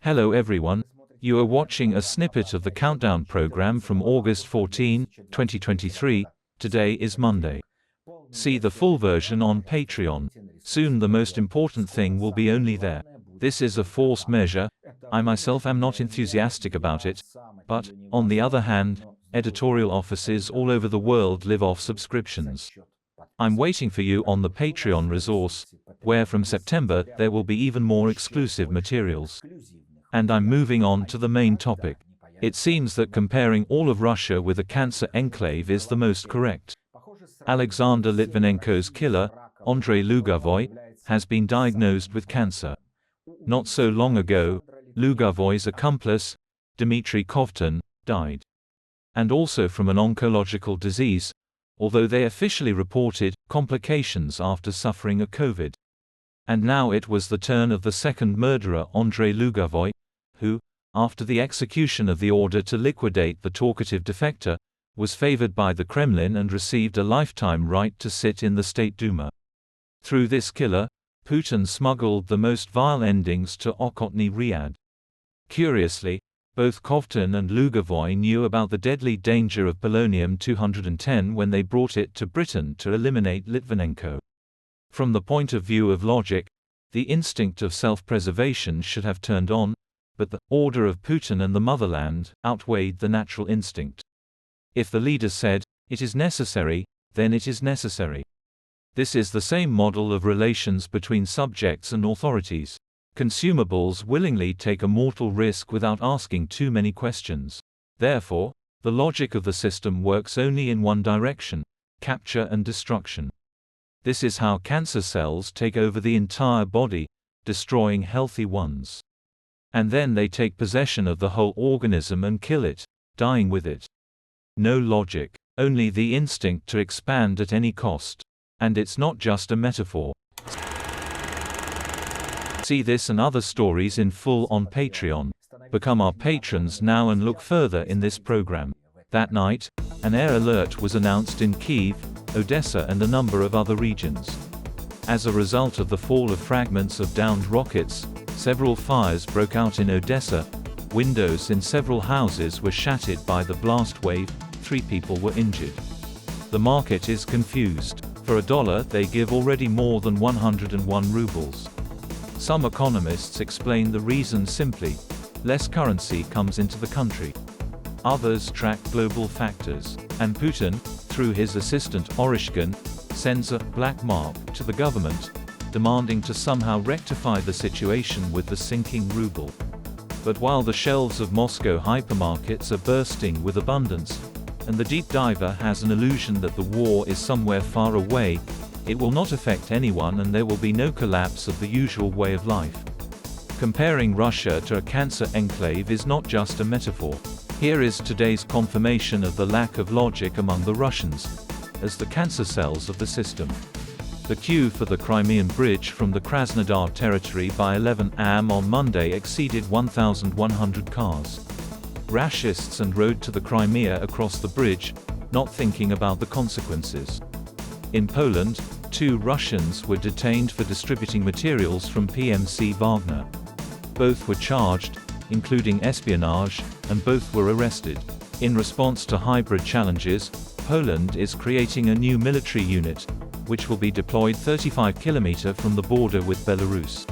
Hello everyone, you are watching a snippet of the countdown program from August 14, 2023, today is Monday. See the full version on Patreon. Soon the most important thing will be only there. This is a forced measure, I myself am not enthusiastic about it, but, on the other hand, editorial offices all over the world live off subscriptions. I'm waiting for you on the Patreon resource, where from September there will be even more exclusive materials. And I'm moving on to the main topic. It seems that comparing all of Russia with a cancer enclave is the most correct. Alexander Litvinenko's killer, Andrei Lugavoy, has been diagnosed with cancer. Not so long ago, Lugavoy's accomplice, Dmitry Kovtun, died. And also from an oncological disease, although they officially reported complications after suffering a COVID. And now it was the turn of the second murderer, Andrei Lugavoy, who, after the execution of the order to liquidate the talkative defector, was favored by the Kremlin and received a lifetime right to sit in the State Duma. Through this killer, Putin smuggled the most vile endings to Okhotny Riyadh. Curiously, both Kovtun and Lugavoy knew about the deadly danger of polonium-210 when they brought it to Britain to eliminate Litvinenko. From the point of view of logic, the instinct of self-preservation should have turned on, but the order of Putin and the motherland outweighed the natural instinct. If the leaders said, "It is necessary," then it is necessary. This is the same model of relations between subjects and authorities. Consumables willingly take a mortal risk without asking too many questions. Therefore, the logic of the system works only in one direction: capture and destruction. This is how cancer cells take over the entire body, destroying healthy ones. And then they take possession of the whole organism and kill it, dying with it. No logic, only the instinct to expand at any cost. And it's not just a metaphor. See this and other stories in full on Patreon. Become our patrons now and look further in this program. That night, an air alert was announced in Kyiv, Odessa and a number of other regions. As a result of the fall of fragments of downed rockets, several fires broke out in Odessa. Windows in several houses were shattered by the blast wave, 3 people were injured. The market is confused. For $1 they give already more than 101 rubles. Some economists explain the reason simply: less currency comes into the country. Others track global factors, and Putin, through his assistant Orishkin, sends a black mark to the government, demanding to somehow rectify the situation with the sinking ruble. But while the shelves of Moscow hypermarkets are bursting with abundance, and the deep diver has an illusion that the war is somewhere far away, it will not affect anyone and there will be no collapse of the usual way of life. Comparing Russia to a cancer enclave is not just a metaphor. Here is today's confirmation of the lack of logic among the Russians, as the cancer cells of the system. The queue for the Crimean Bridge from the Krasnodar territory by 11 am on Monday exceeded 1,100 cars. Rashists and rode to the Crimea across the bridge, not thinking about the consequences. In Poland, 2 Russians were detained for distributing materials from PMC Wagner. Both were charged, including espionage, and both were arrested. In response to hybrid challenges, Poland is creating a new military unit, which will be deployed 35 km from the border with Belarus.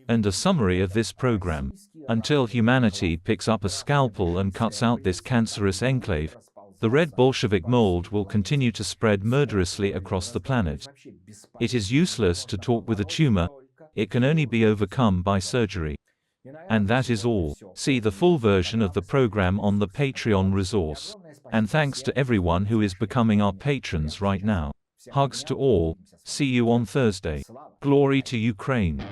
And a summary of this program. Until humanity picks up a scalpel and cuts out this cancerous enclave, the red Bolshevik mold will continue to spread murderously across the planet. It is useless to talk with a tumor, it can only be overcome by surgery. And that is all. See the full version of the program on the Patreon resource. And thanks to everyone who is becoming our patrons right now. Hugs to all, see you on Thursday. Glory to Ukraine.